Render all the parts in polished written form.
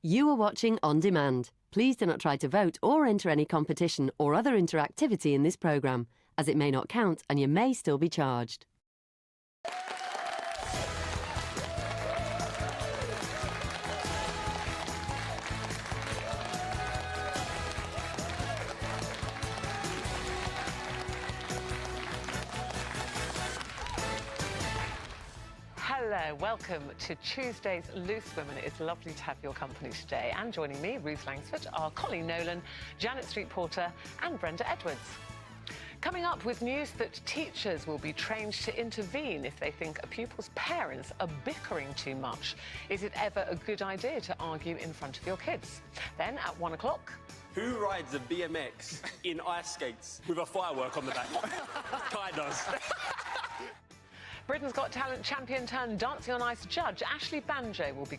You are watching On Demand. Please do not try to vote or enter any competition or other interactivity in this programme, as it may not count and you may still be charged. Hello, welcome to Tuesday's Loose Women. It's lovely to have your company today. And joining me, Ruth Langsford, are Colleen Nolan, Janet Street-Porter and Brenda Edwards. Coming up with news that teachers will be trained to intervene if they think a pupil's parents are bickering too much. Is it ever a good idea to argue in front of your kids? Then at 1 o'clock... Who rides a BMX in ice skates with a firework on the back? Kai does. Britain's Got Talent champion turned Dancing on Ice judge Ashley Banjo will be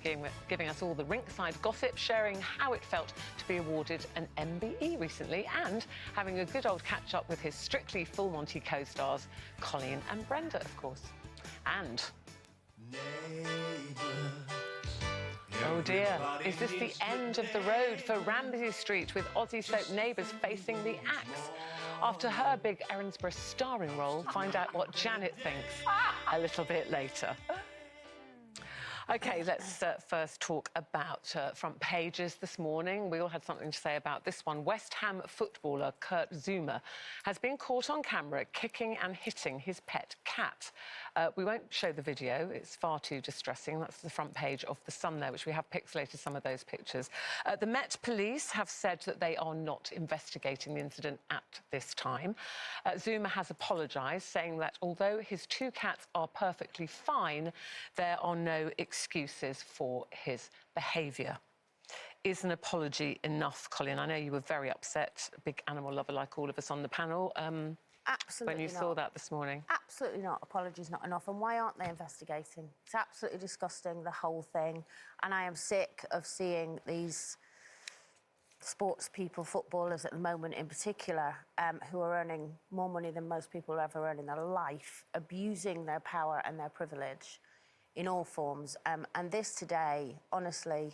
giving us all the rinkside gossip, sharing how it felt to be awarded an MBE recently and having a good old catch-up with his Strictly Full Monty co-stars, Colleen and Brenda, of course. And... oh dear, is this the end of the road for Ramsay Street with Aussie soap neighbours facing the axe? After her big Erinsborough starring role, find out what Janet thinks a little bit later. OK, let's first talk about front pages this morning. We all had something to say about this one. West Ham footballer Kurt Zouma has been caught on camera kicking and hitting his pet cat. We won't show the video. It's far too distressing. That's the front page of The Sun there, which we have pixelated some of those pictures. The Met Police have said that they are not investigating the incident at this time. Zouma has apologised, saying that although his two cats are perfectly fine, there are no excuses for his behaviour. Is an apology enough, Colin? I know you were very upset, a big animal lover like all of us on the panel. Absolutely when you not. saw that this morning. Absolutely not. Apologies not enough. And why aren't they investigating? It's absolutely disgusting, the whole thing. And I am sick of seeing these sports people, footballers at the moment in particular, who are earning more money than most people will ever earn in their life, abusing their power and their privilege in all forms. And this today, honestly,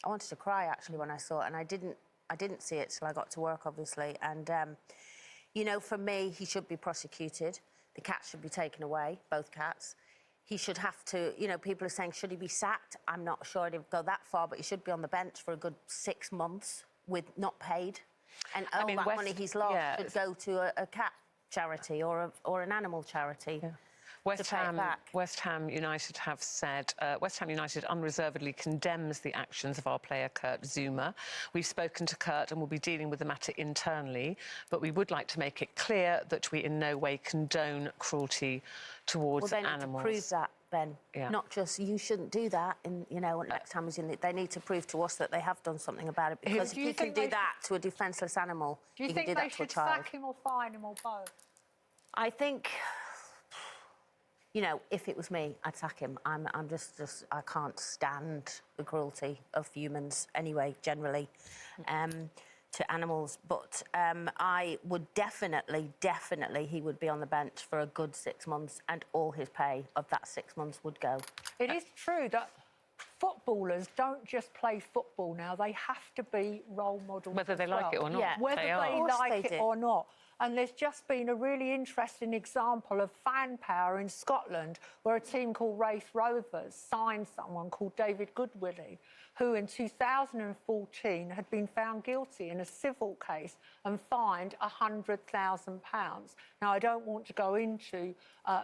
I wanted to cry actually when I saw it, and I didn't see it till I got to work, obviously. And you know, for me, he should be prosecuted. The cats should be taken away, both cats. He should have to, you know, people are saying, should he be sacked? I'm not sure I'd go that far, but he should be on the bench for a good 6 months with not paid. And all that money he's lost should go to a cat charity or an animal charity. Yeah. West Ham United have said West Ham United unreservedly condemns the actions of our player Kurt Zouma. We've spoken to Kurt and will be dealing with the matter internally, but we would like to make it clear that we in no way condone cruelty towards animals. Well, they need to prove that, Ben. Yeah. Not just you shouldn't do that. You know, next time he's in it, they need to prove to us that they have done something about it. Because if you can do that to a defenceless animal, you can do that to a child. Do you think they should sack him or fine him or both? I think... you know, if it was me, I'd sack him. I'm just I can't stand the cruelty of humans anyway, generally, to animals. But I would definitely, he would be on the bench for a good 6 months, and all his pay of that 6 months would go. It is true that footballers don't just play football now. They have to be role models. Whether they like it or not. Yeah. Whether they like it or not. And there's just been a really interesting example of fan power in Scotland, where a team called Raith Rovers signed someone called David Goodwillie, who in 2014 had been found guilty in a civil case and fined £100,000. Now, I don't want to go into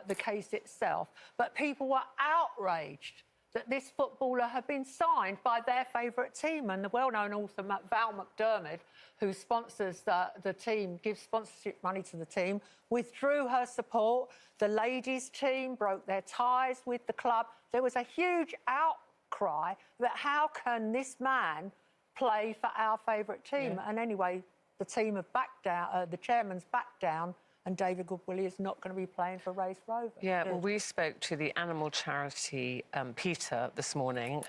the case itself, but people were outraged that this footballer had been signed by their favourite team. And the well-known author Val McDermid, who sponsors the team, gives sponsorship money to the team, withdrew her support. The ladies' team broke their ties with the club. There was a huge outcry that how can this man play for our favourite team? Yeah. And anyway, the team have backed down, the chairman's backed down, and David Goodwillie is not going to be playing for Race Rovers. Yeah, well, we spoke to the animal charity Peter this morning.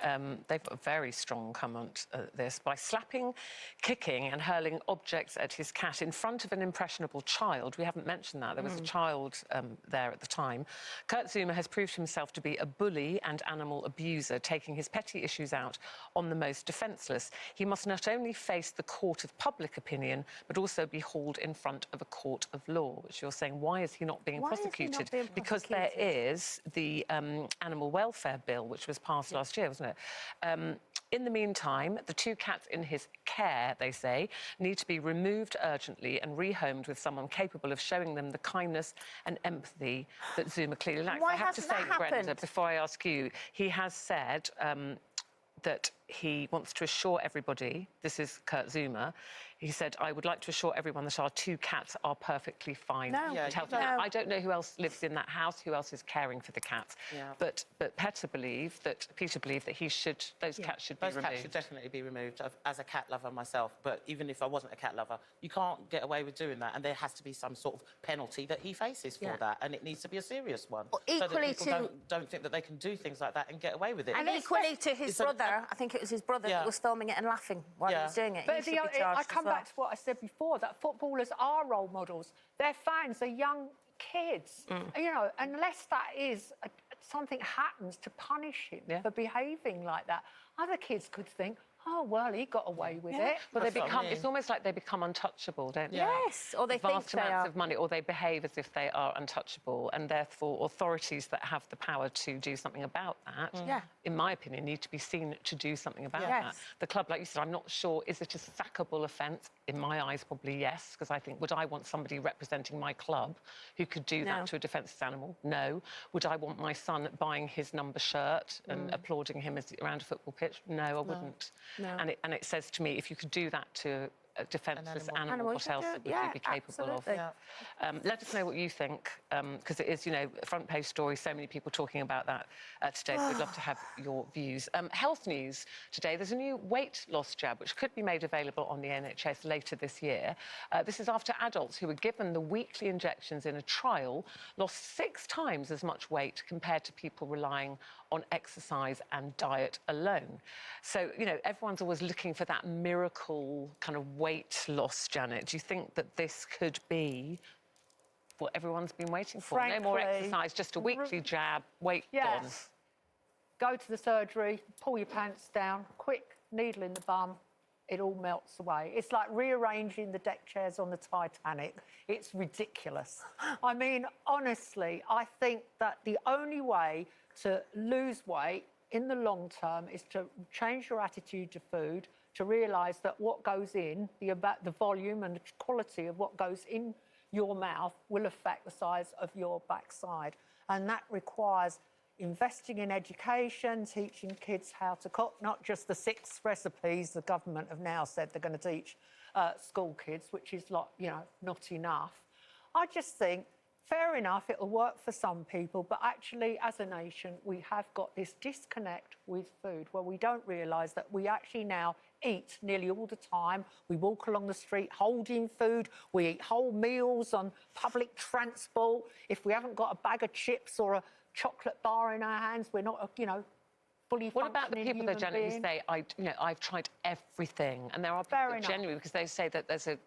They've got a very strong comment at this. By slapping, kicking and hurling objects at his cat in front of an impressionable child, we haven't mentioned that, there was a child there at the time, Kurt Zuma has proved himself to be a bully and animal abuser, taking his petty issues out on the most defenceless. He must not only face the court of public opinion, but also be hauled in front of a court of law. Which you're saying, why is he not being prosecuted? Because there is the Animal Welfare Bill, which was passed last year, wasn't it? In the meantime, the 2 cats in his care, they say, need to be removed urgently and rehomed with someone capable of showing them the kindness and empathy that Zuma clearly lacks. Why I have to say, hasn't that Brenda, happened? before I ask you, he has said that he wants to assure everybody, this is Kurt Zuma, he said, I would like to assure everyone that our 2 cats are perfectly fine. No. and healthy. No. I don't know who else lives in that house, who else is caring for the cats. Yeah. But Peter believed that those cats should be Those removed. cats should definitely be removed. As a cat lover myself, but even if I wasn't a cat lover, you can't get away with doing that, and there has to be some sort of penalty that he faces for that, and it needs to be a serious one. Well, so that equally people don't think that they can do things like that and get away with it. And equally to his brother, I think it was his brother that was filming it and laughing while he was doing it. But I come back to what I said before, that footballers are role models. Their fans are young kids. You know, unless that is something happens to punish him for behaving like that, other kids could think, oh, well, he got away with it. Well, it's almost like they become untouchable, don't they? Yes, or they think vast they amounts are. of money, or they behave as if they are untouchable, and therefore authorities that have the power to do something about that, in my opinion, need to be seen to do something about that. The club, like you said, I'm not sure, is it a sackable offence? In my eyes, probably yes, because I think, would I want somebody representing my club who could do that to a defenceless animal? No. Would I want my son buying his number shirt and applauding him around a football pitch? No, I wouldn't. No. And it says to me, if you could do that to a defenceless animal, what else would you be capable of? Let us know what you think, because it is, you know, a front page story, so many people talking about that today, so we'd love to have your views. Health news today, there's a new weight loss jab which could be made available on the NHS later this year. This is after adults who were given the weekly injections in a trial lost 6 times as much weight compared to people relying on exercise and diet alone. So, you know, everyone's always looking for that miracle kind of weight loss, Janet. Do you think that this could be what everyone's been waiting for? Frankly, no more exercise, just a weekly jab, weight gone. Go to the surgery, pull your pants down, quick needle in the bum, it all melts away. It's like rearranging the deck chairs on the Titanic. It's ridiculous. I mean, honestly, I think that the only way to lose weight in the long term is to change your attitude to food, to realise that what goes in, the volume and the quality of what goes in your mouth will affect the size of your backside. And that requires investing in education, teaching kids how to cook, not just the 6 recipes the government have now said they're going to teach school kids, which is, like, you know, not enough. I just think, fair enough, it'll work for some people, but actually, as a nation, we have got this disconnect with food where we don't realise that we actually now eat nearly all the time. We walk along the street holding food. We eat whole meals on public transport. If we haven't got a bag of chips or a chocolate bar in our hands, we're not, you know, fully What about the people, though, Janet, who being. say, I've tried everything, and there are people that genuinely, because they say that there's a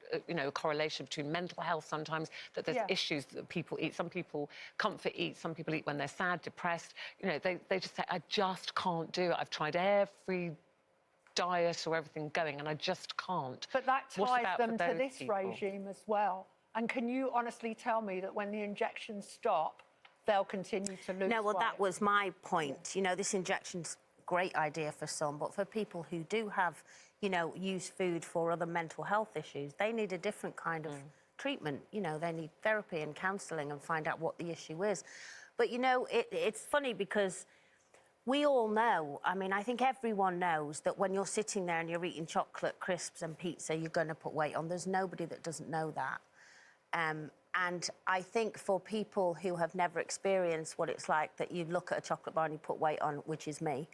correlation between mental health sometimes, that there's issues that people eat. Some people comfort eat, some people eat when they're sad, depressed. You know, they just say, I just can't do it. I've tried every diet or everything going, and I just can't. But that What ties about them for to those this people? regime as well. And can you honestly tell me that when the injections stop, they'll continue to lose No, well, weight? that was my point. You know, this injection's a great idea for some, but for people who do have, you know, use food for other mental health issues, they need a different kind of treatment. You know, they need therapy and counselling and find out what the issue is. But, you know, it's funny because we all know, I mean, I think everyone knows that when you're sitting there and you're eating chocolate, crisps and pizza, you're going to put weight on. There's nobody that doesn't know that. And I think for people who have never experienced what it's like, that you look at a chocolate bar and you put weight on, which is me,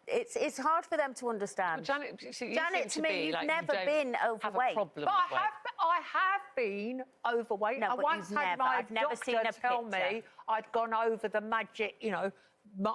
it's hard for them to understand. Well, Janet, so you Janet, seem to me, be you've like never you don't been have overweight. a problem But with weight. I have been overweight. No, I but once you've had never- my I've never doctor seen a tell picture. me I'd gone over the magic,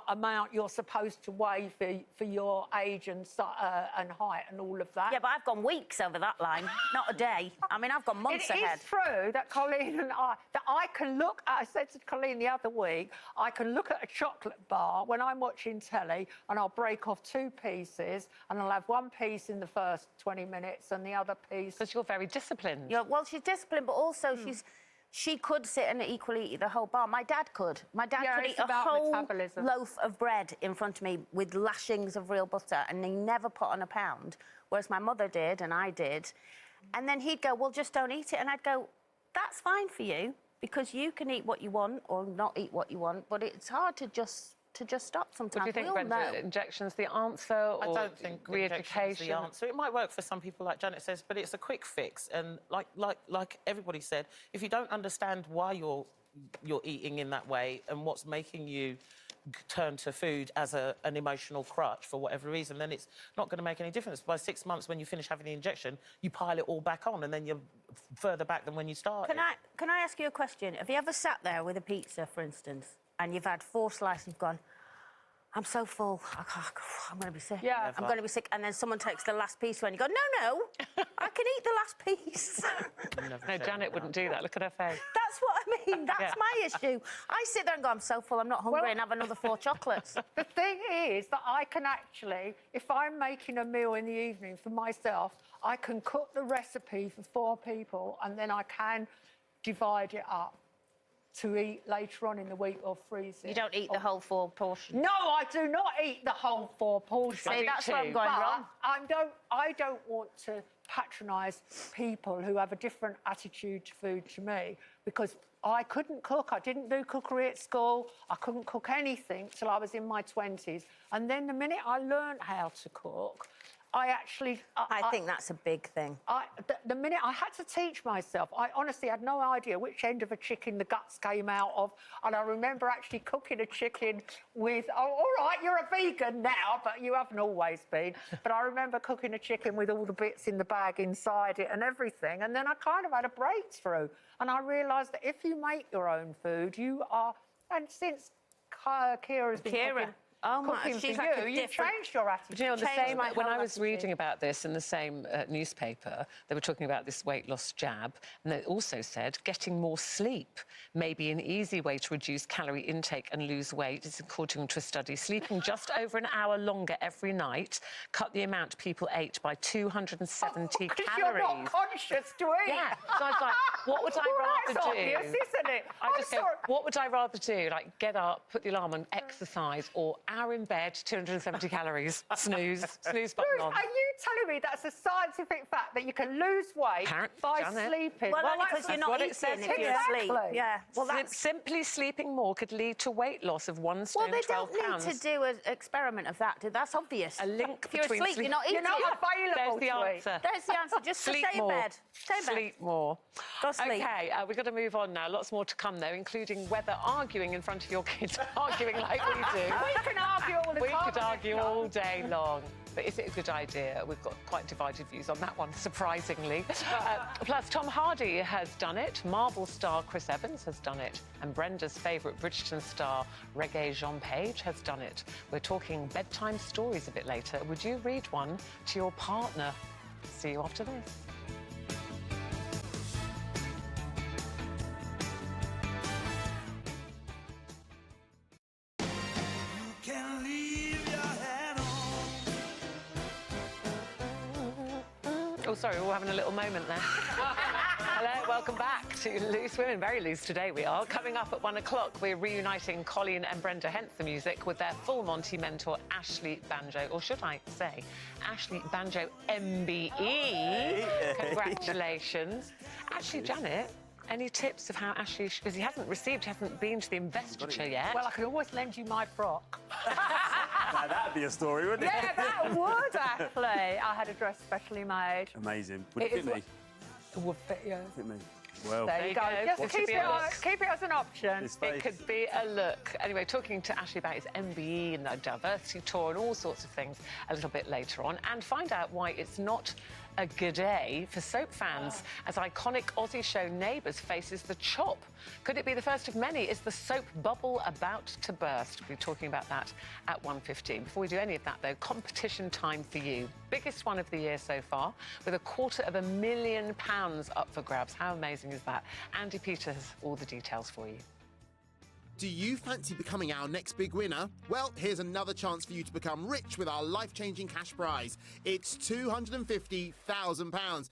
amount you're supposed to weigh for your age and height and all of that. Yeah, but I've gone weeks over that line, not a day. I mean, I've gone months ahead. It is true that Colleen and I can look at, I said to Colleen the other week, I can look at a chocolate bar when I'm watching telly and I'll break off 2 pieces and I'll have 1 piece in the first 20 minutes and the other piece... Because you're very disciplined. Yeah, well, she's disciplined, but also she could sit and equally eat the whole bar. My dad could. My dad could it's eat a about whole metabolism. loaf of bread in front of me with lashings of real butter, and he never put on a pound, whereas my mother did and I did. And then he'd go, well, just don't eat it. And I'd go, that's fine for you, because you can eat what you want or not eat what you want, but it's hard to just stop sometimes. What do you think, we all Brenda? know. Injections the answer, or I don't think re-education's the re-education? answer. It might work for some people, like Janet says, but it's a quick fix. And like everybody said, if you don't understand why you're eating in that way and what's making you turn to food as an emotional crutch for whatever reason, then it's not going to make any difference. By 6 months, when you finish having the injection, you pile it all back on, and then you're further back than when you started. Can I ask you a question? Have you ever sat there with a pizza, for instance, and you've had 4 slices and you've gone, I'm so full, I'm going to be sick. Yeah. I'm going to be sick. And then someone takes the last piece away and you go, no, I can eat the last piece. No, Janet wouldn't do that. Look at her face. That's what I mean. That's my issue. I sit there and go, I'm so full, I'm not hungry, and have another 4 chocolates. The thing is that I can actually, if I'm making a meal in the evening for myself, I can cook the recipe for 4 people and then I can divide it up to eat later on in the week or freeze it. You don't eat the whole 4 portion. No, I do not eat the whole 4 portions. See, that's where I'm going wrong. I don't want to patronise people who have a different attitude to food to me, because I couldn't cook. I didn't do cookery at school. I couldn't cook anything till I was in my 20s. And then the minute I learned how to cook, I think that's a big thing. The minute I had to teach myself, I honestly had no idea which end of a chicken the guts came out of. And I remember actually cooking a chicken with, all right, you're a vegan now, but you haven't always been. But I remember cooking a chicken with all the bits in the bag inside it and everything. And then I kind of had a breakthrough. And I realised that if you make your own food, you are, and since Kira's been cooking... Oh my, cooking she's for like you changed your attitude. Do you know, when I was attitude. reading about this in the same newspaper, they were talking about this weight loss jab, and they also said getting more sleep may be an easy way to reduce calorie intake and lose weight. It's according to a study. Sleeping just over an hour longer every night cut the amount people ate by 270 calories. Because you're not conscious to eat. Yeah. So I was like, what would I rather that's do? obvious, isn't it? I just go, what would I rather do? Like, get up, put the alarm on, exercise, or hour in bed, 270 calories, snooze button on. Are you telling me that's a scientific fact that you can lose weight by sleeping? Well, because you're not what eating it says if here. you sleep. Yeah. Well, Simply sleeping more could lead to weight loss of 1 stone, well, they 12 don't pounds. need to do an experiment of that. That's obvious. A link if you're between asleep, you're not eating. You're not available There's the to answer. There's the answer. Just Sleep stay more. in bed. Stay in bed. Sleep more. Go sleep. OK, we've got to move on now. Lots more to come, though, including whether arguing in front of your kids, arguing like we do. We can argue all the time. We could argue all day long. But is it a good idea? We've got quite divided views on that one, surprisingly. Plus, Tom Hardy has done it, Marvel star Chris Evans has done it, and Brenda's favourite Bridgerton star, Reggae Jean Page, has done it. We're talking bedtime stories a bit later. Would you read one to your partner? See you after this. Oh, sorry, we're all having a little moment there. Hello, welcome back to Loose Women. Very loose today we are. Coming up at 1 o'clock, we're reuniting Colleen and Brenda Hence the Music with their full Monty mentor, Ashley Banjo, or should I say, Ashley Banjo MBE. Congratulations. Actually, Janet, any tips of how Ashley, because he hasn't been to the investiture yet. Well, I can always lend you my frock. Now, that'd be a story, wouldn't it? Yeah, that would, actually. I had a dress specially made. Amazing. Would it fit me? It would fit you. Fit me. Well, There you go. Just keep it as an option. It could be a look. Anyway, talking to Ashley about his MBE and the diversity tour and all sorts of things a little bit later on, and find out why it's not a good day for soap fans as iconic Aussie show Neighbours faces the chop. Could it be the first of many? Is the soap bubble about to burst? We'll be talking about that at 1:15. Before we do any of that, though, competition time for you. Biggest one of the year so far, with £250,000 up for grabs. How amazing is that? Andy Peters has all the details for you. Do you fancy becoming our next big winner? Well, here's another chance for you to become rich with our life-changing cash prize. It's £250,000.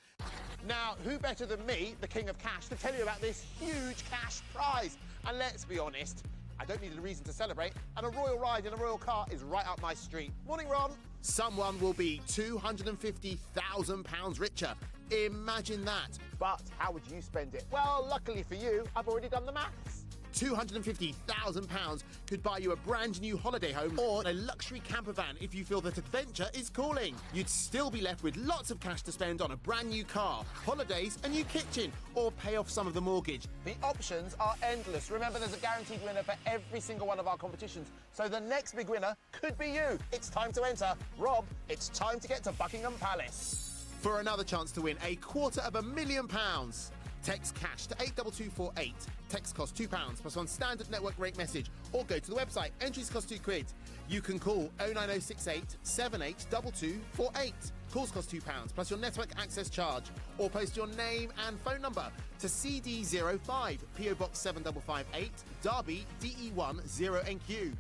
Now, who better than me, the king of cash, to tell you about this huge cash prize? And let's be honest, I don't need a reason to celebrate, and a royal ride in a royal car is right up my street. Morning, Ron. Someone will be £250,000 richer. Imagine that. But how would you spend it? Well, luckily for you, I've already done the maths. £250,000 could buy you a brand new holiday home or a luxury camper van if you feel that adventure is calling. You'd still be left with lots of cash to spend on a brand new car, holidays, a new kitchen, or pay off some of the mortgage. The options are endless. Remember, there's a guaranteed winner for every single one of our competitions, so the next big winner could be you. It's time to enter. Rob, it's time to get to Buckingham Palace. For another chance to win £250,000. Text cash to 82248. Text costs £2 plus one standard network rate message, or go to the website. Entries cost £2. You can call 09068 782248. Calls cost £2 plus your network access charge, or post your name and phone number to CD05 PO Box 7558 Derby DE1 0NQ.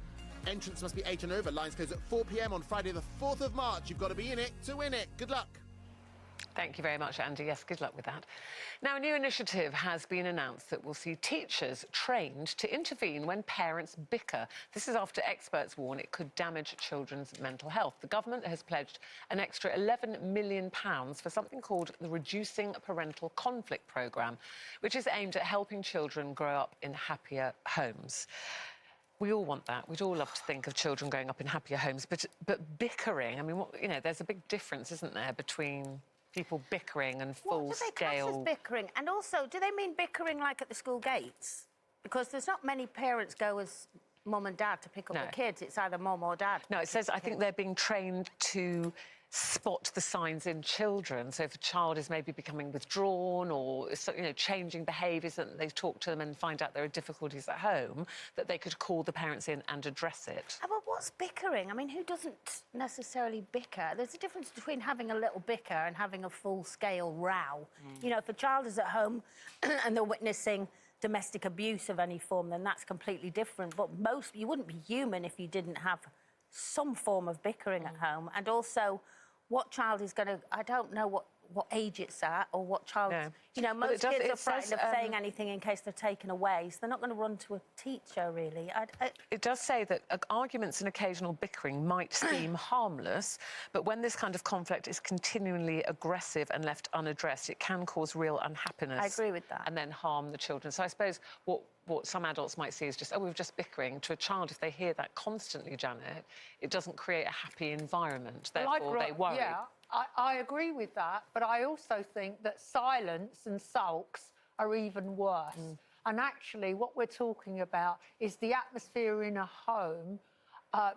Entrance must be 8 and over. Lines close at 4 p.m. on Friday the 4th of March. You've got to be in it to win it. Good luck. Thank you very much, Andy. Yes, good luck with that. Now, a new initiative has been announced that will see teachers trained to intervene when parents bicker. This is after experts warn it could damage children's mental health. The government has pledged an extra £11 million for something called the Reducing Parental Conflict programme, which is aimed at helping children grow up in happier homes. We all want that. We'd all love to think of children growing up in happier homes, but bickering, I mean, there's a big difference, isn't there, between people bickering and full-scale... What do they class as bickering? And also, do they mean bickering like at the school gates? Because there's not many parents go as mum and dad to pick up the kids. It's either mum or dad. No, it says, I think they're being trained to spot the signs in children. So if a child is maybe becoming withdrawn or, changing behaviours, that they talk to them and find out there are difficulties at home, that they could call the parents in and address it. But what's bickering? I mean, who doesn't necessarily bicker? There's a difference between having a little bicker and having a full-scale row. If a child is at home and they're witnessing domestic abuse of any form, then that's completely different. But you wouldn't be human if you didn't have some form of bickering at home. And also, what child is going to... I don't know what age it's at or what child... No. Most kids are frightened of saying anything in case they're taken away, so they're not going to run to a teacher, really. It does say that arguments and occasional bickering might seem harmless, but when this kind of conflict is continually aggressive and left unaddressed, it can cause real unhappiness. I agree with that. And then harm the children. So I suppose what some adults might see is just, we're just bickering. To a child, if they hear that constantly, Janet, it doesn't create a happy environment. Therefore, they worry. Yeah, I agree with that, but I also think that silence and sulks are even worse. And actually, what we're talking about is the atmosphere in a home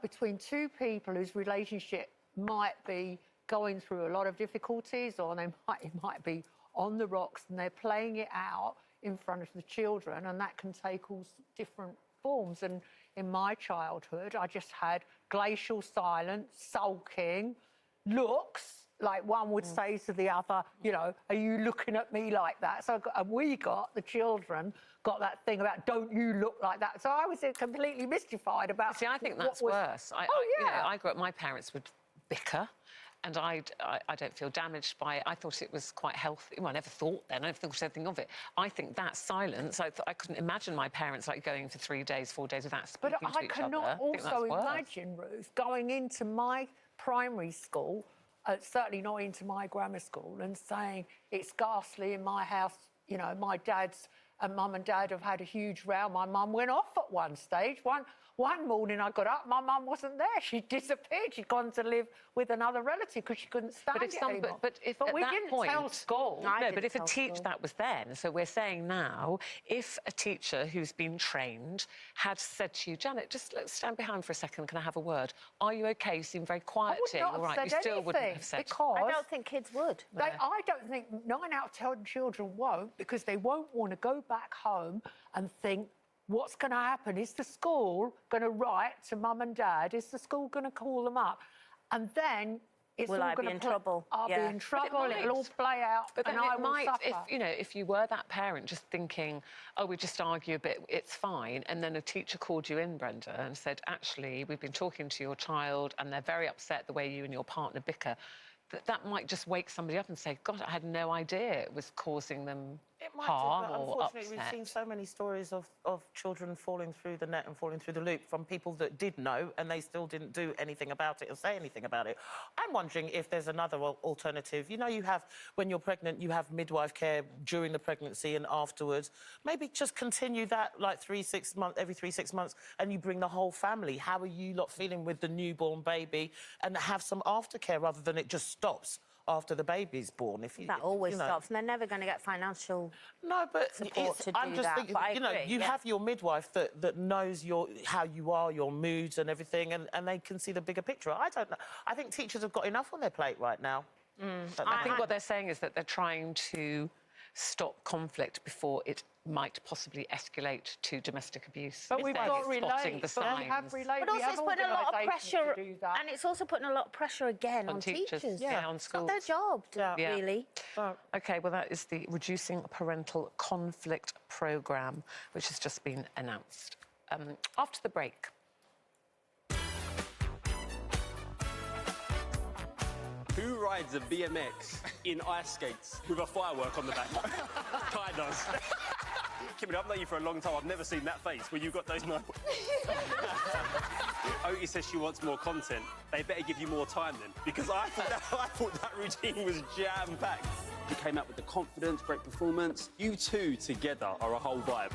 between two people whose relationship might be going through a lot of difficulties, or it might be on the rocks, and they're playing it out in front of the children, and that can take all different forms. And in my childhood, I just had glacial silence, sulking, looks, like one would say to the other, are you looking at me like that? So the children got that thing about, don't you look like that? So I was completely mystified about... See, I think that's worse. I grew up, my parents would bicker, and I don't feel damaged by it. I thought it was quite healthy. Well, I never thought then. I never thought anything of it. I think that silence, I couldn't imagine my parents going for 3 days, 4 days without speaking to each other. But I cannot also imagine, Ruth, going into my primary school, certainly not into my grammar school, and saying it's ghastly in my house. My dad's and mum and dad have had a huge row. My mum went off at one stage. One morning I got up, my mum wasn't there. She'd disappeared. She'd gone to live with another relative because she couldn't stand it anymore. But if but at we that didn't point, tell school. No, but if a teacher, that was then. So we're saying now, if a teacher who's been trained had said to you, Janet, just let's stand behind for a second, can I have a word? Are you OK? You seem very quiet here. All right, you still wouldn't have said. Because I don't think kids would. I don't think 9 out of 10 children won't, because they won't want to go back home and think, what's going to happen? Is the school going to write to mum and dad? Is the school going to call them up? And then it's Will all I going be in trouble? I'll be in trouble. It'll all play out, But then and I it will might, suffer. if you were that parent just thinking, oh, we just argue a bit, it's fine, and then a teacher called you in, Brenda, and said, actually, we've been talking to your child and they're very upset the way you and your partner bicker, that might just wake somebody up and say, God, I had no idea it was causing them harm but or unfortunately, upset. we've seen so many stories of children falling through the net and falling through the loop from people that did know and they still didn't do anything about it or say anything about it. I'm wondering if there's another alternative. You know, you have, when you're pregnant, you have midwife care during the pregnancy and afterwards. Maybe just continue that, like every 3-6 months, and you bring the whole family. How are you lot feeling with the newborn baby? And have some aftercare rather than it just stops after the baby's born. That always stops, and they're never going to get financial support to do I'm just that. thinking, But you know, you have your midwife that knows how you are, your moods and everything, and they can see the bigger picture. I don't know. I think teachers have got enough on their plate right now. I think what they're saying is that they're trying to stop conflict before it might possibly escalate to domestic abuse. But we've got Relate. The But we have Relate. But also, it's putting a lot of pressure, to do that. and it's also putting a lot of pressure again on teachers. On It's schools. not their job, really. OK, well, that is the Reducing Parental Conflict programme, which has just been announced. After the break. Who rides a BMX in ice skates with a firework on the back? Kai does. Kimmy, I've known you for a long time. I've never seen that face where you've got those no. Otis says she wants more content. They better give you more time then, because I thought that routine was jam-packed. You came out with the confidence, great performance. You two together are a whole vibe.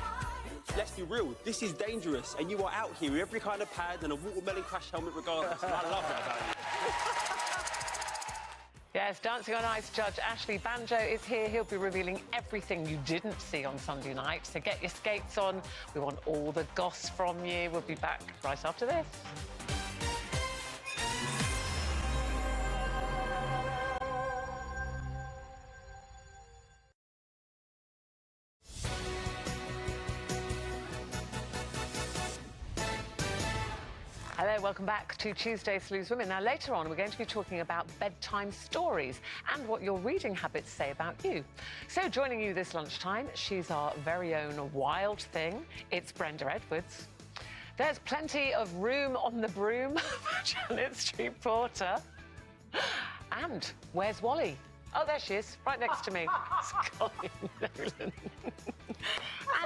Let's be real, this is dangerous, and you are out here with every kind of pad and a watermelon crash helmet regardless. I love that about you. Yes, Dancing on Ice judge Ashley Banjo is here. He'll be revealing everything you didn't see on Sunday night. So get your skates on. We want all the goss from you. We'll be back right after this. Hello, welcome back to Tuesday Sleuths Women. Now, later on, we're going to be talking about bedtime stories and what your reading habits say about you. So, joining you this lunchtime, she's our very own wild thing. It's Brenda Edwards. There's plenty of room on the broom for Janet Street Porter. And where's Wally? Oh, there she is, right next to me. It's Colin Nolan.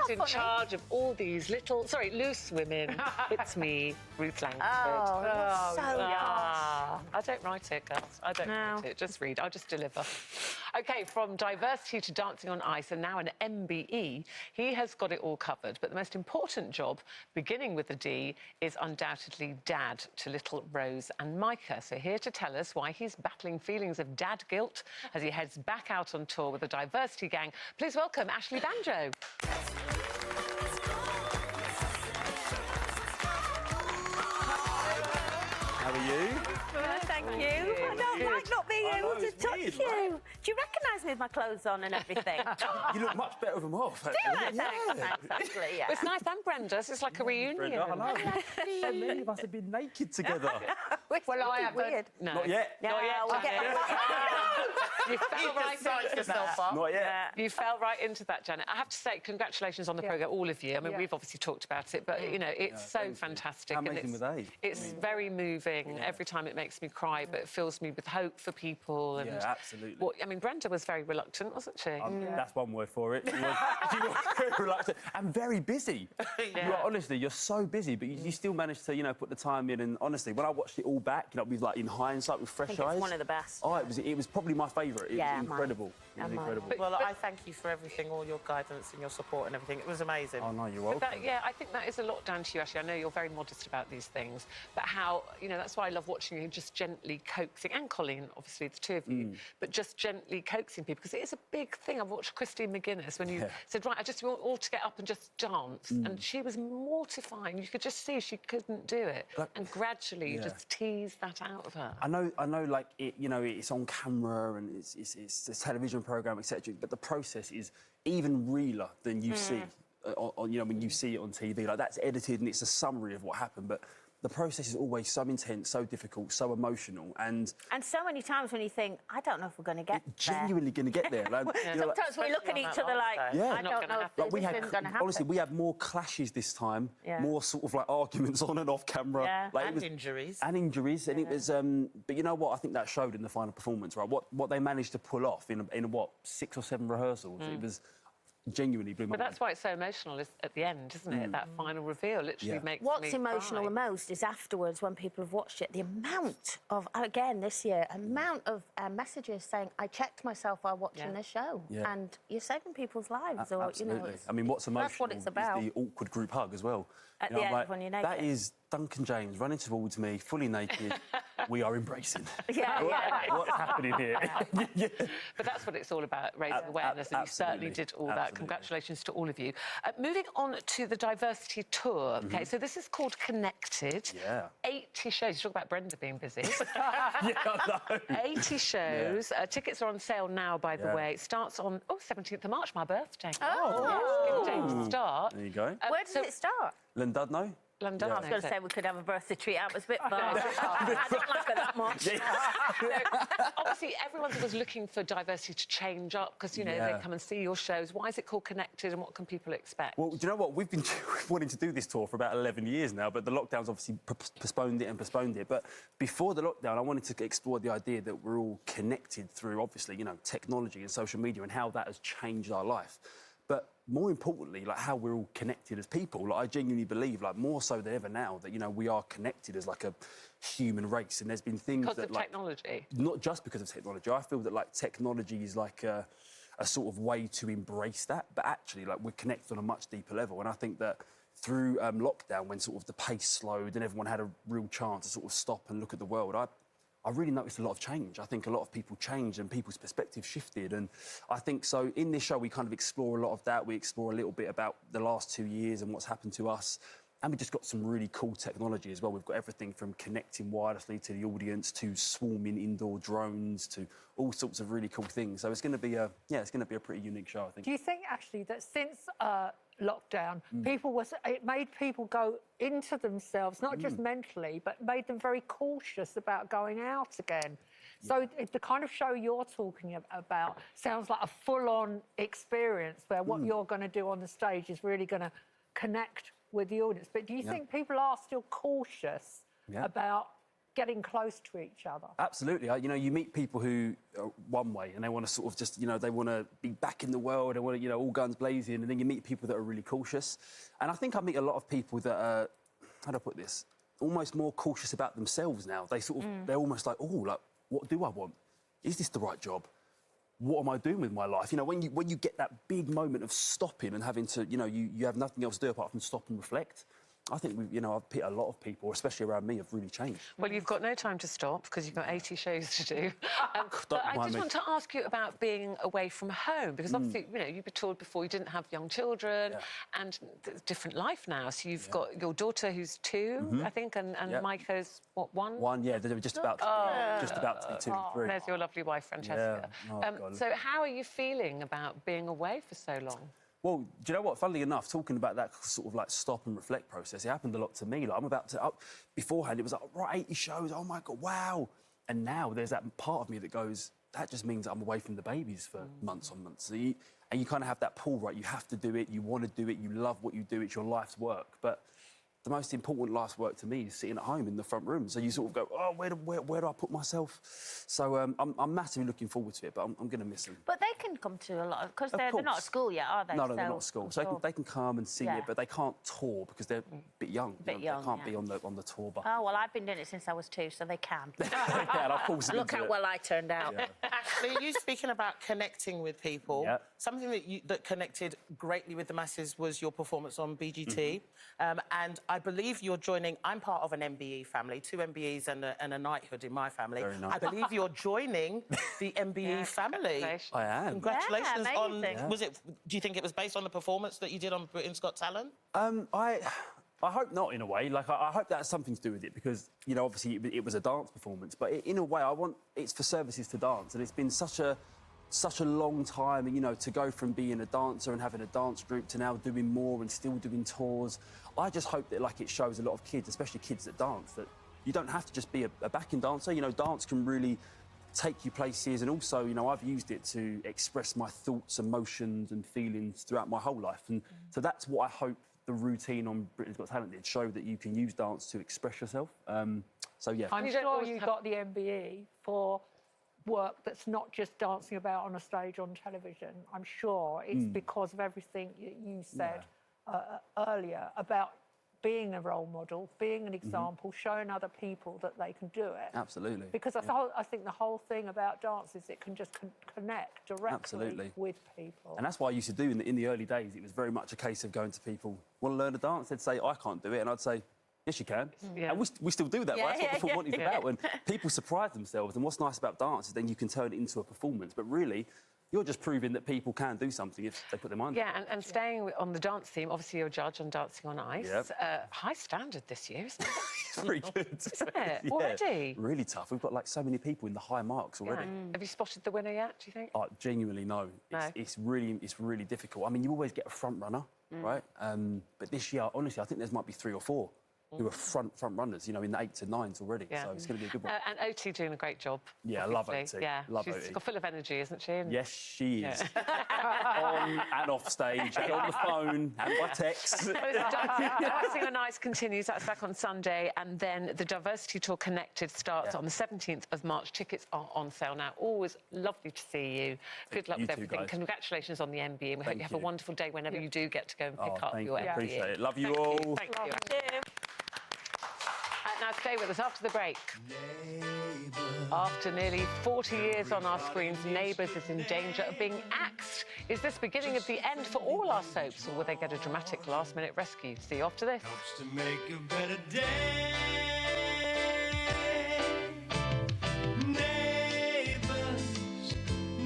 And in charge of all these loose women, it's me, Ruth Langford. Oh, so I don't write it, girls. I don't write it. Just read. I'll just deliver. OK, from diversity to dancing on ice and now an MBE, he has got it all covered. But the most important job, beginning with a D, is undoubtedly dad to little Rose and Micah. So here to tell us why he's battling feelings of dad guilt as he heads back out on tour with the diversity gang, please welcome Ashley Banjo. How are you? Good, thank you. I don't like not being able to touch you. Do you recognise me with my clothes on and everything? You look much better with them off. Do I? Thanks, actually, yeah. It's nice, and Brenda. It's like a reunion. Brenda, I know. So many of us have been naked together. Well, I haven't. Weird. No. Not yet. Not yet. We'll get You fell right into yourself up. Not yet. You fell right into that, Janet. I have to say, congratulations on the programme, all of you. I mean, we've obviously talked about it, but, you know, it's so fantastic. How amazing were they? It's very moving. Every time it makes me cry. cry, but it fills me with hope for people. And Yeah, absolutely. What, I mean, Brenda was very reluctant, wasn't she? That's one word for it. She was very reluctant and very busy. Yeah. You are, honestly, you're so busy, but you still managed to, put the time in. And honestly, when I watched it all back, with like in hindsight, with fresh I think eyes, it's one of the best. Oh, it was probably my favourite. It Yeah, was incredible. It was incredible. Well, I thank you for everything, all your guidance and your support and everything. It was amazing. Oh no, you're welcome. Yeah, I think that is a lot down to you, actually. I know you're very modest about these things, but how, that's why I love watching you just gently coaxing, and Colleen, obviously, the two of you, but just gently coaxing people, because it is a big thing. I've watched Christine McGuinness when you said, right, I just want all to get up and just dance, and she was mortifying. You could just see she couldn't do it, and gradually you just teased that out of her. I know, like, it's on camera and it's a television programme, etc., but the process is even realer than you see, when you see it on TV. Like, that's edited and it's a summary of what happened, but the process is always so intense, so difficult, so emotional, and so many times when you think, I don't know if we're going to get there. Genuinely going to get there. Like, Sometimes we look at each other like, I don't know if this is going to happen. Honestly, we had more clashes this time, more sort of like arguments on and off camera. Yeah. Like, And injuries. And injuries, and it was... but you know what? I think that showed in the final performance, right? What they managed to pull off in 6 or 7 rehearsals, it was... genuinely blew my mind. But that's why it's so emotional at the end, isn't it? That final reveal literally makes What's me emotional cry. the most is afterwards, when people have watched it, the amount of, again this year, messages saying, I checked myself while watching this show. Yeah. And you're saving people's lives. Or, Absolutely. I mean, what's emotional that's what it's about. is the awkward group hug as well. At the end, when you're naked. That is Duncan James running towards me, fully naked. We are embracing. Yeah. What's happening here? But that's what it's all about, raising awareness, and you certainly did all that. Congratulations to all of you. Moving on to the diversity tour. OK, so this is called Connected. Yeah. 80 shows. You talk about Brenda being busy. Yeah, I know. 80 shows. Tickets are on sale now, by the way. It starts on, 17th of March, my birthday. Oh. Yes, good day to start. There you go. Where does it start? Llandudno? London. Yeah. I was going to say we could have a birthday treat out, but it's a bit far. I don't like it that much. Obviously, everyone was looking for diversity to change up because, they come and see your shows. Why is it called Connected, and what can people expect? Well, do you know what? We've been wanting to do this tour for about 11 years now, but the lockdown's obviously postponed it. But before the lockdown, I wanted to explore the idea that we're all connected through, obviously, technology and social media, and how that has changed our life. But more importantly, like, how we're all connected as people. Like, I genuinely believe, like, more so than ever now, that, we are connected as, like, a human race. And there's been things because that, of technology? Not just because of technology. I feel that, like, technology is, like, a sort of way to embrace that. But actually, like, we're connected on a much deeper level. And I think that through lockdown, when sort of the pace slowed and everyone had a real chance to sort of stop and look at the world, I really noticed a lot of change. I think a lot of people changed and people's perspective shifted. And I think so in this show, we kind of explore a lot of that. We explore a little bit about the last 2 years and what's happened to us. And we just got some really cool technology as well. We've got everything from connecting wirelessly to the audience to swarming indoor drones to all sorts of really cool things. So it's going to be it's going to be a pretty unique show, I think. Do you think, actually, that since lockdown, it made people go into themselves, not just mentally, but made them very cautious about going out again? So the kind of show you're talking about sounds like a full-on experience where what you're going to do on the stage is really going to connect with the audience. But do you think people are still cautious about getting close to each other? Absolutely. You meet people who are one way and they want to sort of just, they want to be back in the world, they want to, all guns blazing, and then you meet people that are really cautious. And I think I meet a lot of people that are, how do I put this, almost more cautious about themselves now. They sort of, they're almost like, what do I want? Is this the right job? What am I doing with my life? When you get that big moment of stopping and having to, you have nothing else to do apart from stop and reflect. I think a lot of people, especially around me, have really changed. Well, you've got no time to stop because you've got 80 shows to do. But I just want to ask you about being away from home, because obviously, you've been told before you didn't have young children, and it's a different life now. So you've got your daughter who's 2, I think, and Micah's, what, 1? 1, yeah. They're just about to be 2, 3. There's your lovely wife, Francesca. Yeah. Oh, so how are you feeling about being away for so long? Well, do you know what? Funnily enough, talking about that sort of like stop and reflect process, it happened a lot to me. Like, I'm about to beforehand, it was like, right, 80 shows. Oh my God, wow! And now there's that part of me that goes, that just means I'm away from the babies for months on months. So you kind of have that pull, right? You have to do it. You want to do it. You love what you do. It's your life's work. But the most important life's work to me is sitting at home in the front room. So you sort of go, oh, where do I put myself? So I'm massively looking forward to it, but I'm going to miss them. But they can come to a lot of... Because they're not at school yet, are they? No, they're not at school. So they can come and see it, but they can't tour because they're a bit young. They can't be on the tour bus. Oh, well, I've been doing it since I was 2, so they can. Yeah, of course. Look how well I turned out. Yeah. Actually, you speaking about connecting with people, something that connected greatly with the masses was your performance on BGT. And I believe you're joining... I'm part of an MBE family, 2 MBEs and a knighthood in my family. Very nice. I believe you're joining the MBE fammy. I am. Congratulations on... amazing. Was it? Do you think it was based on the performance that you did on Britain's Got Talent? I hope not, in a way. Like, I hope that has something to do with it because, you know, obviously it was a dance performance, but in a way it's for services to dance, and it's been such a long time, you know, to go from being a dancer and having a dance group to now doing more and still doing tours. I just hope that, like, it shows a lot of kids, especially kids that dance, that you don't have to just be a backing dancer. You know, dance can really take you places, and also, you know, I've used it to express my thoughts, emotions and feelings throughout my whole life. And so that's what I hope the routine on Britain's Got Talent did, show that you can use dance to express yourself. So, yeah. I'm sure you got the MBE for work that's not just dancing about on a stage on television. I'm sure it's because of everything you said earlier about being a role model, being an example, showing other people that they can do it. Absolutely. Because I think the whole thing about dance is it can just connect directly with people. And that's what I used to do in the early days. It was very much a case of going to people, want to learn to dance? They'd say, I can't do it. And I'd say, yes, you can. Yeah. And we still do that, right? That's what performance is about. When people surprise themselves. And what's nice about dance is then you can turn it into a performance. But really, you're just proving that people can do something if they put their mind to it. Yeah, and staying on the dance theme, obviously you're a judge on Dancing on Ice. Yep. High standard this year, isn't it? It's very good. Isn't it? Yeah. Already? Really tough. We've got, like, so many people in the high marks already. Yeah. Have you spotted the winner yet, do you think? Genuinely, no. It's really difficult. I mean, you always get a front runner, right? But this year, honestly, I think there might be 3 or 4 who are front runners, you know, in the 8s and 9s already. Yeah. So it's going to be a good one. And OT doing a great job. Yeah, I love obviously. OT. Yeah, Love she's OT. got full of energy, isn't she? And Yes, she is. On and off stage, and on the phone, and by text. Dancing on Ice continues. That's back on Sunday. And then the Diversity Tour Connected starts on the 17th of March. Tickets are on sale now. Always lovely to see you. Good luck with everything. Guys. Congratulations on the MBE. And we hope you have a wonderful day whenever you do get to go and pick up your MBE. Appreciate it. Love you all. Thank you. Now stay with us after the break. After nearly 40 years on our screens, Neighbours is in danger of being axed. Is this beginning of the end for all our soaps, or will they get a dramatic last-minute rescue? See you after this. To make a better day.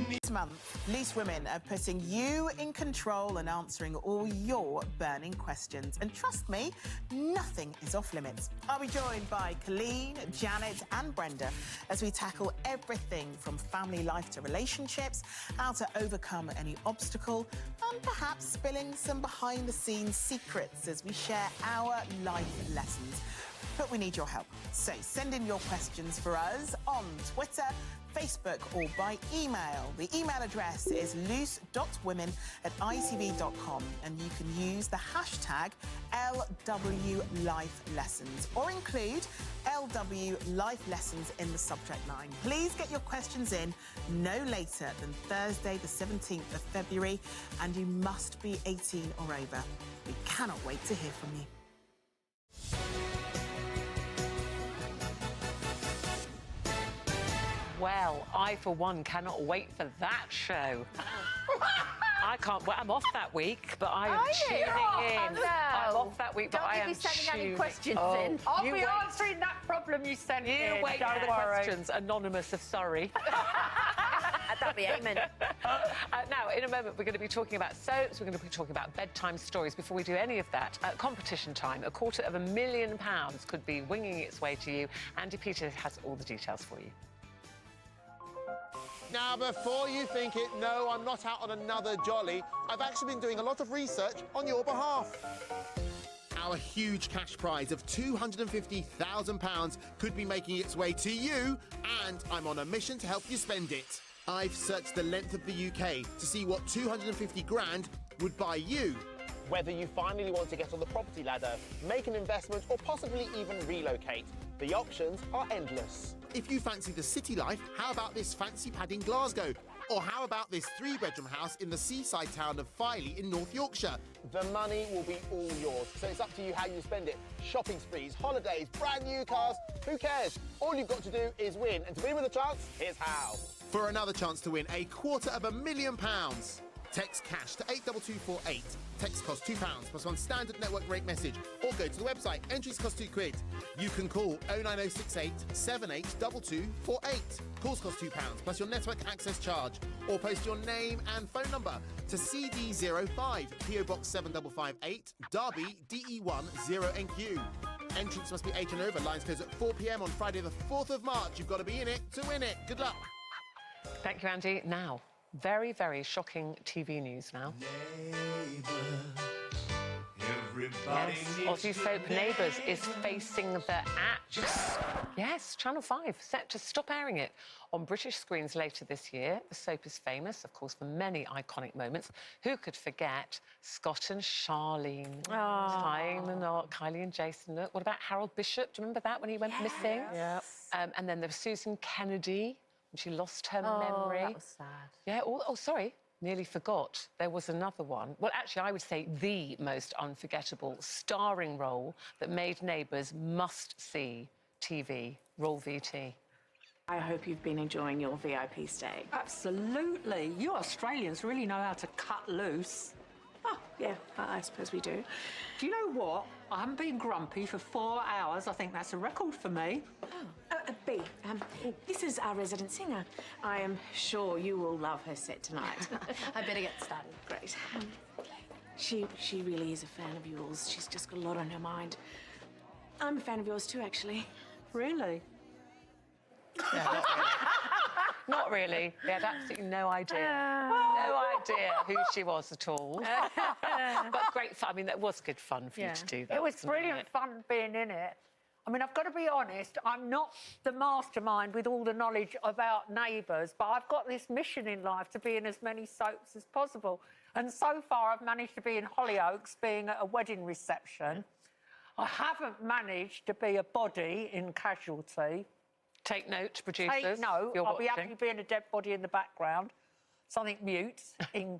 This month, Loose Women are putting you in control and answering all your burning questions. And trust me, nothing is off limits. I'll be joined by Colleen, Janet and Brenda as we tackle everything from family life to relationships, how to overcome any obstacle, and perhaps spilling some behind-the-scenes secrets as we share our life lessons. But we need your help. So send in your questions for us on Twitter, Facebook or by email. The email address is loose.women@itv.com and you can use the hashtag LWLifeLessons or include LW Life Lessons in the subject line. Please get your questions in no later than Thursday the 17th of February and you must be 18 or over. We cannot wait to hear from you. Well, I, for one, cannot wait for that show. I can't wait. I'm off that week, but I am tuning in. No. I'm off that week, but I am Don't be sending any tuning questions in. I'll be answering that problem you sent in. You wait for the Don't worry. questions, Anonymous of Surrey. That'd be amen. Now, in a moment, we're going to be talking about soaps, we're going to be talking about bedtime stories. Before we do any of that, competition time. £250,000 could be winging its way to you. Andy Peters has all the details for you. Now, before you think it, no, I'm not out on another jolly. I've actually been doing a lot of research on your behalf. Our huge cash prize of £250,000 could be making its way to you, and I'm on a mission to help you spend it. I've searched the length of the UK to see what 250 grand would buy you. Whether you finally want to get on the property ladder, make an investment, or possibly even relocate, the options are endless. If you fancy the city life, how about this fancy pad in Glasgow? Or how about this 3-bedroom house in the seaside town of Filey in North Yorkshire? The money will be all yours, so it's up to you how you spend it. Shopping sprees, holidays, brand new cars, who cares? All you've got to do is win, and to win with a chance, here's how. For another chance to win £250,000. Text cash to 82248. Text costs £2 plus one standard network rate message, or go to the website. Entries cost £2. You can call 09068 782248. Calls cost £2 plus your network access charge, or post your name and phone number to CD05 PO Box 7558 Derby DE1 0NQ. Entrance must be 8 and over. Lines close at 4 p.m. on Friday the 4th of March. You've got to be in it to win it. Good luck. Thank you, Andy. Now, very, very shocking TV news now. Yes, Aussie soap Neighbours is facing the axe. Yes, Channel 5 set to stop airing it on British screens later this year. The soap is famous, of course, for many iconic moments. Who could forget Scott and Charlene tying the knot, Kylie and Jason? Look, what about Harold Bishop? Do you remember that when he went missing? Yeah. And then there was Susan Kennedy when she lost her memory. That was sad. Yeah. Oh, sorry. Nearly forgot. There was another one. Well, actually, I would say the most unforgettable starring role that made Neighbours must-see TV, Roll VT. I hope you've been enjoying your VIP stay. Absolutely. You Australians really know how to cut loose. Oh, yeah, I suppose we do. Do you know what? I haven't been grumpy for 4 hours. I think that's a record for me. B, this is our resident singer. I am sure you will love her set tonight. I better get started. Great. She really is a fan of yours. She's just got a lot on her mind. I'm a fan of yours too, actually. Really? Yeah, not really. They had absolutely no idea. No idea who she was at all. But great fun. I mean, that was good fun for you to do that. It was brilliant fun being in it. I mean, I've got to be honest, I'm not the mastermind with all the knowledge about Neighbours, but I've got this mission in life to be in as many soaps as possible. And so far, I've managed to be in Hollyoaks, being at a wedding reception. I haven't managed to be a body in Casualty. Take note, producers. Take note. I'll be happy being a dead body in the background, something mute in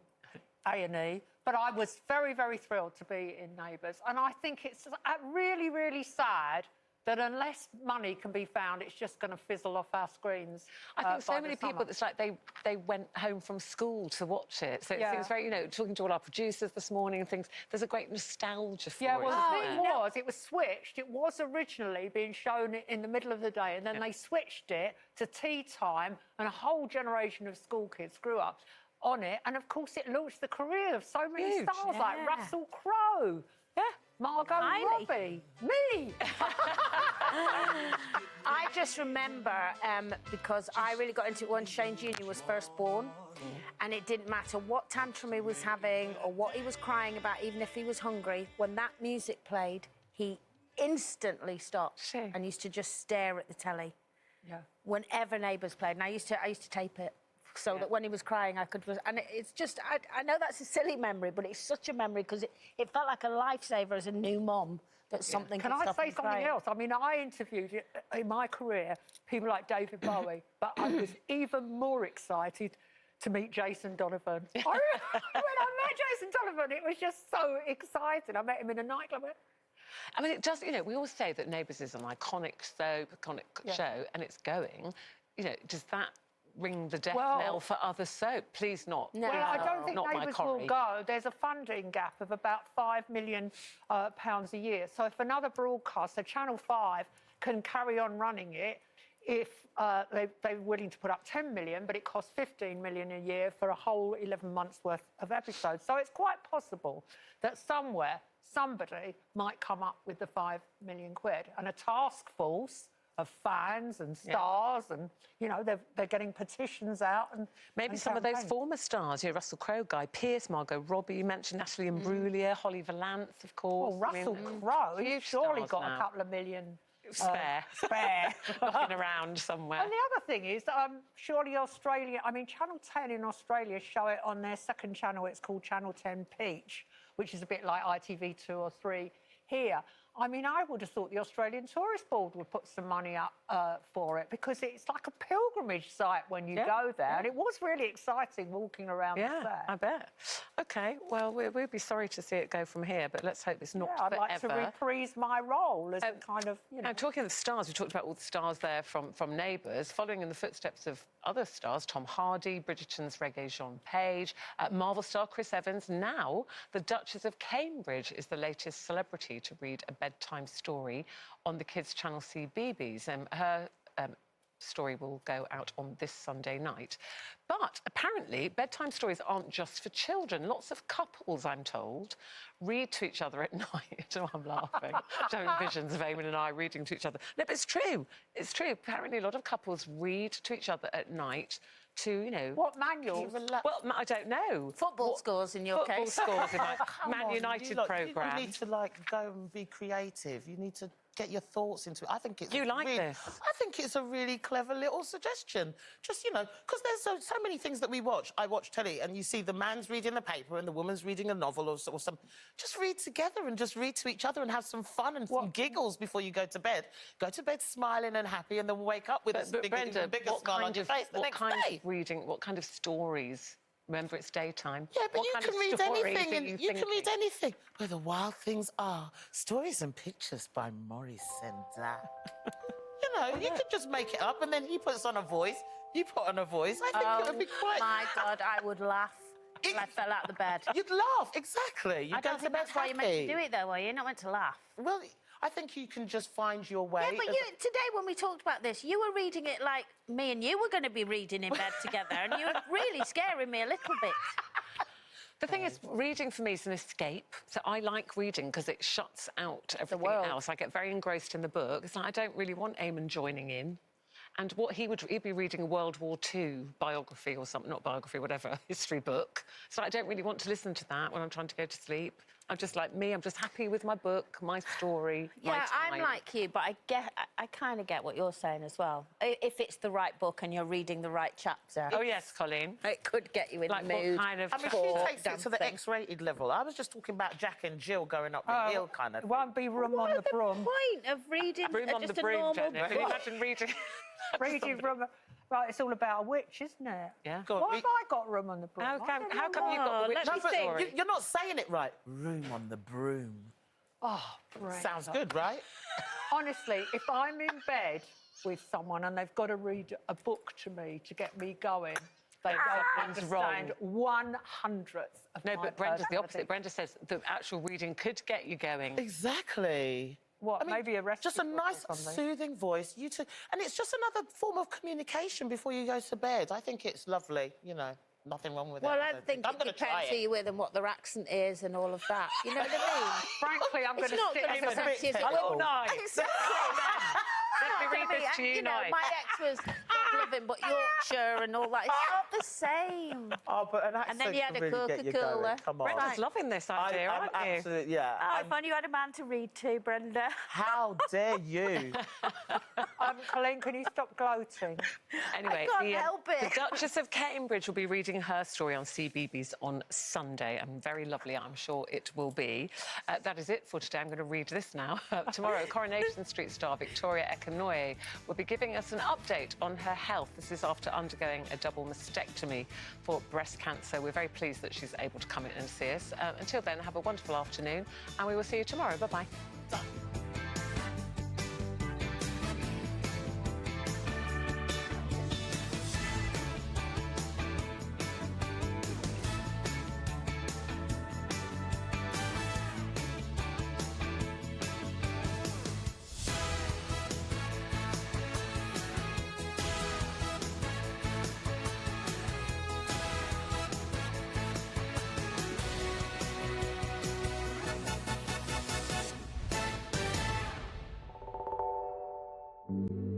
A&E. But I was very, very thrilled to be in Neighbours. And I think it's really, really sad that unless money can be found, it's just going to fizzle off our screens. I think so many people, it's like they went home from school to watch it. So it seems very, talking to all our producers this morning and things, there's a great nostalgia for it. Yeah, well, the thing was, it was switched. It was originally being shown in the middle of the day, and then they switched it to tea time, and a whole generation of school kids grew up on it. And, of course, it launched the career of so many stars, like Russell Crowe. Yeah. Margot Robbie. Me. I just remember, because I really got into it when Shane Jr. was first born, and it didn't matter what tantrum he was having or what he was crying about, even if he was hungry, when that music played, he instantly stopped and used to just stare at the telly. Yeah. Whenever Neighbours played. And I used to tape it so that when he was crying, I could... And it's just... I know that's a silly memory, but it's such a memory because it felt like a lifesaver as a new mom that something Can could I stop say him something crying. else? I mean, I interviewed in my career people like David Bowie, but I was even more excited to meet Jason Donovan. When I met Jason Donovan, it was just so exciting. I met him in a nightclub. I mean, it does, we always say that Neighbours is an iconic soap, iconic show, and it's going. Does that ring the death knell for other soap? Please not. No. Well, I don't think Neighbours will go. There's a funding gap of about £5 million a year. So if another broadcaster, Channel 5, can carry on running it, if they're willing to put up 10 million, but it costs 15 million a year for a whole 11 months' worth of episodes. So it's quite possible that somewhere, somebody might come up with the £5 million, and a task force of fans and stars, and they're getting petitions out, and maybe some of those former stars, Russell Crowe, Guy Pearce, Margot Robbie. You mentioned Natalie Imbruglia, Holly Valance, of course. Well, Russell Crowe, he's surely got a couple of million spare knocking around somewhere. And the other thing is, surely Australia. I mean, Channel 10 in Australia show it on their second channel. It's called Channel 10 Peach, which is a bit like ITV2 or 3 here. I mean, I would have thought the Australian Tourist Board would put some money up for it, because it's like a pilgrimage site when you go there. And it was really exciting walking around the set. I bet. OK, well, we'd be sorry to see it go from here, but let's hope it's not I'd forever. like to reprise my role as a kind of, you know... And talking of the stars, we talked about all the stars there from Neighbours, following in the footsteps of other stars, Tom Hardy, Bridgerton's Regé-Jean Page, Marvel star Chris Evans. Now, the Duchess of Cambridge is the latest celebrity to read a bedtime story on the kids' Channel C BBs. Her story will go out on this Sunday night. But apparently, bedtime stories aren't just for children. Lots of couples, I'm told, read to each other at night. Oh, I'm laughing. Showing visions of Eamon and I reading to each other. No, but it's true. It's true. Apparently, a lot of couples read to each other at night to, you know... What manuals? Well, I don't know. Football scores in your case. Football scores in my Man United programme. You need to, like, go and be creative. You need to get your thoughts into it. I think it's... You like this? I think it's a really clever little suggestion. Just, you know, because there's so many things that we watch. I watch telly and you see the man's reading the paper and the woman's reading a novel or some... Just read together and just read to each other and have some fun and some giggles before you go to bed. Go to bed smiling and happy and then wake up with a bigger smile on your face the next day. What kind of stories... Remember, it's daytime. Yeah, but you can read anything, and you thinking? can read anything. Where the wild things are. Stories and pictures by Maurice Sendak. You know, you could just make it up, and then he puts on a voice. You put on a voice. I think it would be quite... My God, I would laugh till I fell out of the bed. You'd laugh, exactly. You'd I don't think that's why you're meant to do it, though, are you? You're not meant to laugh. Well, I think you can just find your way. Yeah, but today when we talked about this, you were reading it like me and you were going to be reading in bed together, and you were really scaring me a little bit. The thing is, reading for me is an escape. So I like reading because it shuts out everything else. I get very engrossed in the book. It's like I don't really want Eamon joining in. And what he'd be reading a World War II biography or something, not biography, whatever, history book. So I don't really want to listen to that when I'm trying to go to sleep. I'm just like me, I'm just happy with my book, my story, my time. I'm like you, but I kind of get what you're saying as well. If it's the right book and you're reading the right chapter. Oh, yes, Colleen. It could get you in the mood. What kind of... I mean, she takes it to the X-rated level. I was just talking about Jack and Jill going up the hill kind of thing. It won't be room on the broom. What point of reading just a normal book? Can you imagine reading... Reading room... Right, it's all about a witch, isn't it? Yeah. Why have I got room on the broom? How come you got the witch story? You're not saying it right. Room on the broom. Oh, Brenda. Sounds good, right? Honestly, if I'm in bed with someone and they've got to read a book to me to get me going, they don't understand 1/100th of No, my but Brenda's the opposite. personality. Brenda says the actual reading could get you going. Exactly. What, I mean, maybe a recipe just a book or nice, something? soothing voice. And it's just another form of communication before you go to bed. I think it's lovely, you know. Nothing wrong with it. Well, I think I'm it going to try depends who it. you're with and what their accent is and all of that. You know what I mean? Frankly, I'm going to not stick gonna with be sexy as it all will. night. Let me read this to you now. My ex was Dublin, but Yorkshire and all that. It's not the same. Oh, but an accent And then you had can a really get you Coca-Cola. going. Come on. Brenda's loving this idea, I'm aren't you? absolutely, yeah. Oh, if only you had a man to read to, Brenda. How dare you? Colleen, can you stop gloating? Anyway, I can't help it. the Duchess of Cambridge will be reading her story on CBeebies on Sunday, and very lovely, I'm sure it will be. That is it for today. I'm going to read this now. Tomorrow, Coronation Street star Victoria Ekanoye will be giving us an update on her health. This is after undergoing a double mastectomy for breast cancer. We're very pleased that she's able to come in and see us. Until then, have a wonderful afternoon, and we will see you tomorrow. Bye-bye.